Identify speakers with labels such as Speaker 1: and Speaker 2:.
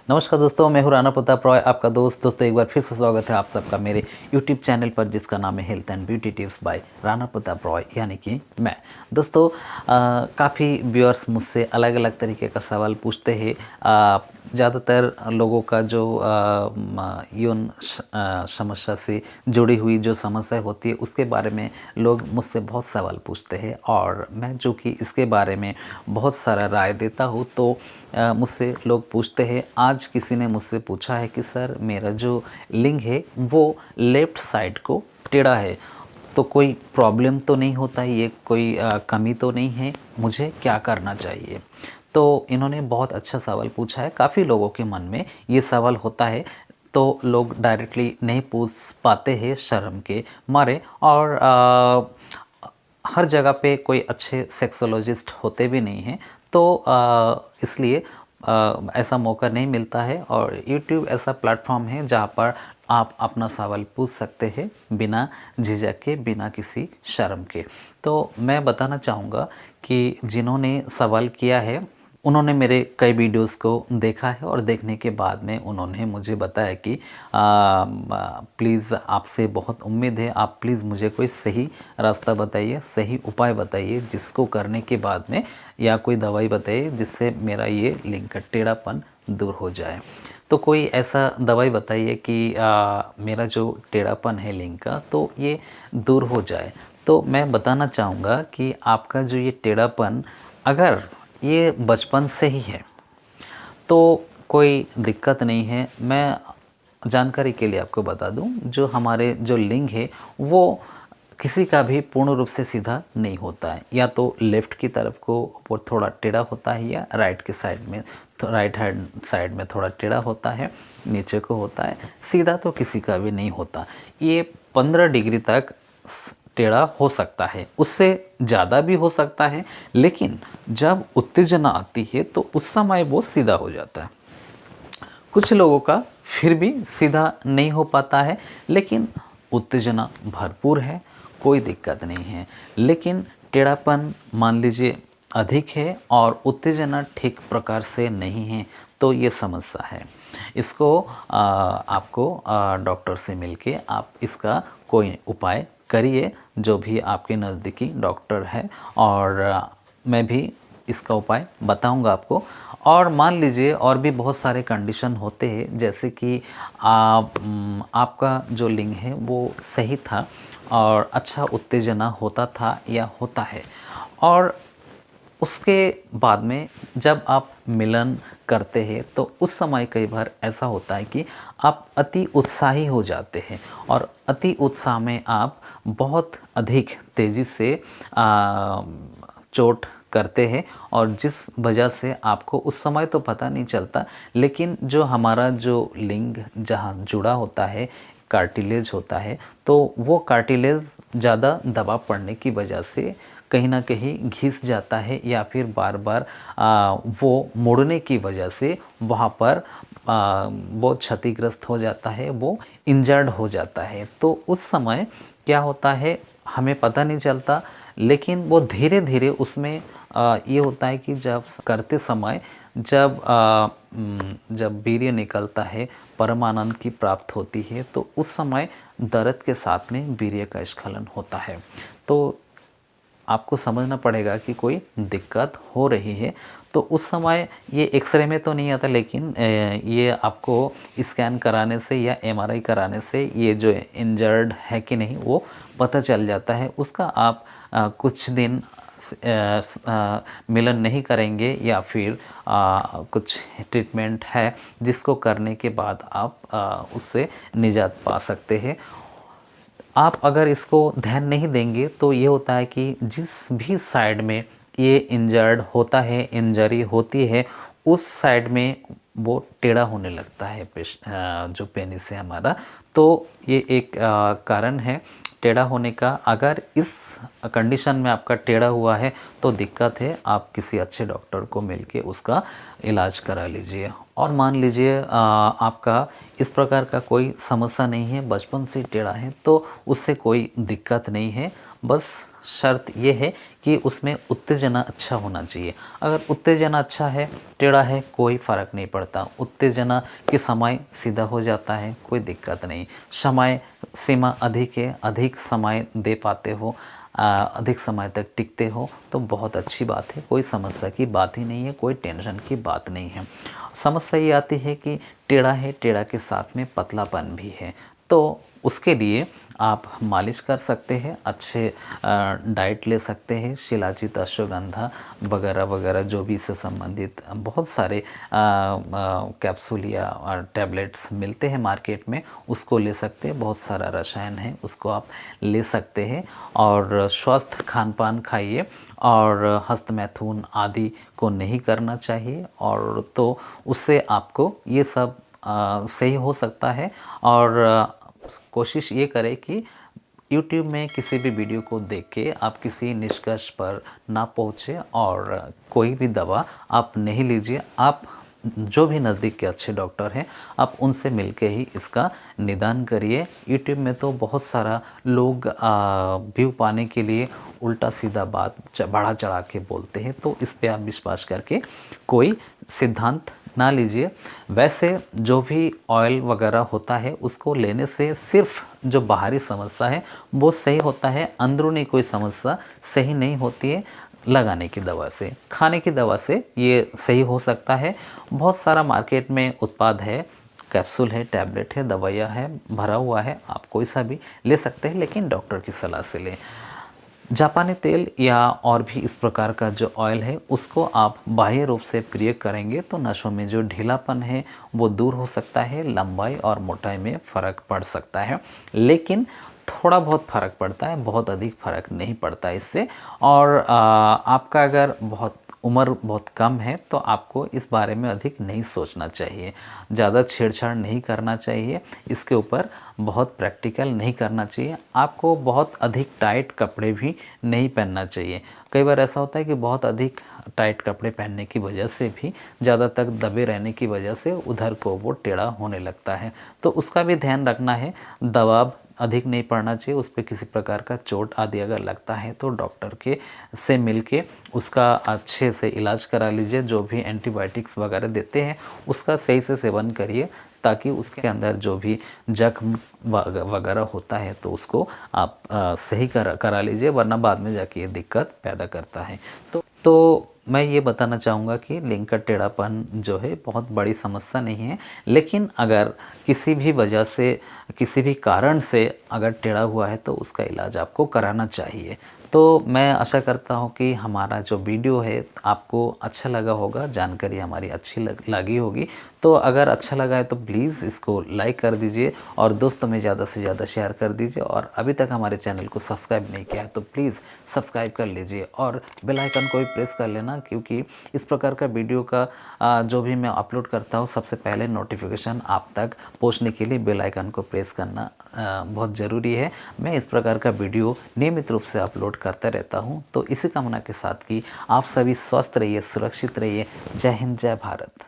Speaker 1: नमस्कार दोस्तों, मैं हूं राणा प्रताप रॉय, आपका दोस्तों एक बार फिर से स्वागत है आप सबका मेरे YouTube चैनल पर, जिसका नाम है health and beauty tips by Rana Pratap Roy, यानी कि मैं। दोस्तों, काफ़ी व्यूअर्स मुझसे अलग अलग तरीके का सवाल पूछते हैं। ज़्यादातर लोगों का जो यौन समस्या से जुड़ी हुई जो समस्या होती है उसके बारे में लोग मुझसे बहुत सवाल पूछते हैं, और मैं जो कि इसके बारे में बहुत सारा राय देता हूँ। तो मुझसे लोग पूछते हैं, आज किसी ने मुझसे पूछा है कि सर, मेरा जो लिंग है वो लेफ़्ट साइड को टेढ़ा है, तो कोई प्रॉब्लम तो नहीं होता है, ये कोई कमी तो नहीं है, मुझे क्या करना चाहिए। तो इन्होंने बहुत अच्छा सवाल पूछा है। काफ़ी लोगों के मन में ये सवाल होता है, तो लोग डायरेक्टली नहीं पूछ पाते हैं शर्म के मारे, और हर जगह पे कोई अच्छे सेक्सोलॉजिस्ट होते भी नहीं हैं, तो इसलिए ऐसा मौका नहीं मिलता है। और YouTube ऐसा प्लेटफॉर्म है जहाँ पर आप अपना सवाल पूछ सकते हैं बिना झिझक के, बिना किसी शर्म के। तो मैं बताना चाहूँगा कि जिन्होंने सवाल किया है उन्होंने मेरे कई वीडियोस को देखा है, और देखने के बाद में उन्होंने मुझे बताया कि प्लीज़, आपसे बहुत उम्मीद है, आप प्लीज़ मुझे कोई सही रास्ता बताइए, सही उपाय बताइए, जिसको करने के बाद में, या कोई दवाई बताइए जिससे मेरा ये लिंग का टेढ़ापन दूर हो जाए। तो कोई ऐसा दवाई बताइए कि मेरा जो टेढ़ापन है लिंग का, तो ये दूर हो जाए। तो मैं बताना चाहूँगा कि आपका जो ये टेढ़ापन, अगर ये बचपन से ही है तो कोई दिक्कत नहीं है। मैं जानकारी के लिए आपको बता दूं, जो हमारे जो लिंग है वो किसी का भी पूर्ण रूप से सीधा नहीं होता है। या तो लेफ़्ट की तरफ को वो थोड़ा टेढ़ा होता है, या राइट के साइड में, तो राइट हैंड साइड में थोड़ा टेढ़ा होता है, नीचे को होता है। सीधा तो किसी का भी नहीं होता। ये 15 डिग्री तक टेढ़ा हो सकता है, उससे ज़्यादा भी हो सकता है, लेकिन जब उत्तेजना आती है तो उस समय वो सीधा हो जाता है। कुछ लोगों का फिर भी सीधा नहीं हो पाता है, लेकिन उत्तेजना भरपूर है, कोई दिक्कत नहीं है। लेकिन टेढ़ापन मान लीजिए अधिक है और उत्तेजना ठीक प्रकार से नहीं है, तो ये समस्या है। इसको आपको डॉक्टर से मिलके आप इसका कोई उपाय करिए, जो भी आपके नज़दीकी डॉक्टर है, और मैं भी इसका उपाय बताऊंगा आपको। और मान लीजिए और भी बहुत सारे कंडीशन होते हैं, जैसे कि आपका जो लिंग है वो सही था और अच्छा उत्तेजना होता था या होता है, और उसके बाद में जब आप मिलन करते हैं तो उस समय कई बार ऐसा होता है कि आप अति उत्साही हो जाते हैं, और अति उत्साह में आप बहुत अधिक तेज़ी से चोट करते हैं, और जिस वजह से आपको उस समय तो पता नहीं चलता, लेकिन जो हमारा जो लिंग जहाँ जुड़ा होता है, कार्टिलेज होता है, तो वो कार्टिलेज ज़्यादा दबाव पड़ने की वजह से कहीं ना कहीं घिस जाता है, या फिर बार बार वो मुड़ने की वजह से वहाँ पर वो क्षतिग्रस्त हो जाता है, वो इंजर्ड हो जाता है। तो उस समय क्या होता है हमें पता नहीं चलता, लेकिन वो धीरे धीरे उसमें ये होता है कि जब करते समय जब वीर्य निकलता है, परमानंद की प्राप्त होती है, तो उस समय दर्द के साथ में वीर्य का स्खलन होता है। तो आपको समझना पड़ेगा कि कोई दिक्कत हो रही है। तो उस समय ये एक्सरे में तो नहीं आता, लेकिन ये आपको स्कैन कराने से या एमआरआई कराने से ये जो इंजर्ड है कि नहीं वो पता चल जाता है। उसका आप कुछ दिन मिलन नहीं करेंगे, या फिर कुछ ट्रीटमेंट है जिसको करने के बाद आप उससे निजात पा सकते हैं। आप अगर इसको ध्यान नहीं देंगे तो ये होता है कि जिस भी साइड में ये इंजर्ड होता है, इंजरी होती है, उस साइड में वो टेढ़ा होने लगता है जो पेनिस है हमारा। तो ये एक कारण है टेढ़ा होने का। अगर इस कंडीशन में आपका टेढ़ा हुआ है तो दिक्कत है, आप किसी अच्छे डॉक्टर को मिलके उसका इलाज करा लीजिए। और मान लीजिए आपका इस प्रकार का कोई समस्या नहीं है, बचपन से टेढ़ा है, तो उससे कोई दिक्कत नहीं है। बस शर्त ये है कि उसमें उत्तेजना अच्छा होना चाहिए। अगर उत्तेजना अच्छा है, टेढ़ा है, कोई फ़र्क नहीं पड़ता। उत्तेजना के समय सीधा हो जाता है, कोई दिक्कत नहीं। समय सीमा अधिक है, अधिक समय दे पाते हो, अधिक समय तक टिकते हो तो बहुत अच्छी बात है। कोई समस्या की बात ही नहीं है, कोई टेंशन की बात नहीं है। समस्या ये आती है कि टेढ़ा है, टेढ़ा के साथ में पतलापन भी है, तो उसके लिए आप मालिश कर सकते हैं, अच्छे डाइट ले सकते हैं, शिलाजीत, अश्वगंधा वगैरह वगैरह जो भी इससे संबंधित बहुत सारे कैप्सूल या टैबलेट्स मिलते हैं मार्केट में, उसको ले सकते हैं। बहुत सारा रसायन है, उसको आप ले सकते हैं। और स्वस्थ खान पान खाइए और हस्तमैथुन आदि को नहीं करना चाहिए, और तो उससे आपको ये सब सही हो सकता है। और कोशिश ये करें कि YouTube में किसी भी वीडियो को देख के आप किसी निष्कर्ष पर ना पहुँचे और कोई भी दवा आप नहीं लीजिए। आप जो भी नज़दीक के अच्छे डॉक्टर हैं, आप उनसे मिलके ही इसका निदान करिए। YouTube में तो बहुत सारा लोग व्यू पाने के लिए उल्टा सीधा बात बढ़ा चढ़ा के बोलते हैं, तो इस पे आप विश्वास करके कोई सिद्धांत ना लीजिए। वैसे जो भी ऑयल वगैरह होता है उसको लेने से सिर्फ जो बाहरी समस्या है वो सही होता है, अंदरूनी कोई समस्या सही नहीं होती है। लगाने की दवा से, खाने की दवा से ये सही हो सकता है। बहुत सारा मार्केट में उत्पाद है, कैप्सूल है, टैबलेट है, दवाइयाँ है, भरा हुआ है, आप कोई सा भी ले सकते हैं, लेकिन डॉक्टर की सलाह से लें। जापानी तेल या और भी इस प्रकार का जो ऑयल है उसको आप बाह्य रूप से प्रयोग करेंगे तो नसों में जो ढीलापन है वो दूर हो सकता है, लंबाई और मोटाई में फ़र्क पड़ सकता है, लेकिन थोड़ा बहुत फ़र्क पड़ता है, बहुत अधिक फ़र्क नहीं पड़ता इससे। और आपका अगर उम्र बहुत कम है तो आपको इस बारे में अधिक नहीं सोचना चाहिए, ज़्यादा छेड़छाड़ नहीं करना चाहिए, इसके ऊपर बहुत प्रैक्टिकल नहीं करना चाहिए। आपको बहुत अधिक टाइट कपड़े भी नहीं पहनना चाहिए। कई बार ऐसा होता है कि बहुत अधिक टाइट कपड़े पहनने की वजह से भी, ज़्यादा तक दबे रहने की वजह से उधर को वो टेढ़ा होने लगता है, तो उसका भी ध्यान रखना है। दबाव अधिक नहीं पड़ना चाहिए, उस पर किसी प्रकार का चोट आदि अगर लगता है तो डॉक्टर के से मिलके उसका अच्छे से इलाज करा लीजिए। जो भी एंटीबायोटिक्स वगैरह देते हैं उसका सही से सेवन करिए, ताकि उसके अंदर जो भी जख्म वगैरह होता है तो उसको आप सही करा लीजिए, वरना बाद में जाके ये दिक्कत पैदा करता है। तो मैं ये बताना चाहूँगा कि लिंग का टेढ़ापन जो है बहुत बड़ी समस्या नहीं है, लेकिन अगर किसी भी वजह से, किसी भी कारण से अगर टेढ़ा हुआ है तो उसका इलाज आपको कराना चाहिए। तो मैं आशा करता हूँ कि हमारा जो वीडियो है आपको अच्छा लगा होगा, जानकारी हमारी अच्छी लगी होगी। तो अगर अच्छा लगा है तो प्लीज़ इसको लाइक कर दीजिए और दोस्तों में ज़्यादा से ज़्यादा शेयर कर दीजिए। और अभी तक हमारे चैनल को सब्सक्राइब नहीं किया है तो प्लीज़ सब्सक्राइब कर लीजिए और बेल आइकन को भी प्रेस कर लेना, क्योंकि इस प्रकार का वीडियो का जो भी मैं अपलोड करता हूँ सबसे पहले नोटिफिकेशन आप तक पहुँचने के लिए बेल आइकन को प्रेस करना बहुत ज़रूरी है। मैं इस प्रकार का वीडियो नियमित रूप से अपलोड करता रहता हूँ। तो इसी कामना के साथ कि आप सभी स्वस्थ रहिए, सुरक्षित रहिए। जय हिंद, जय भारत।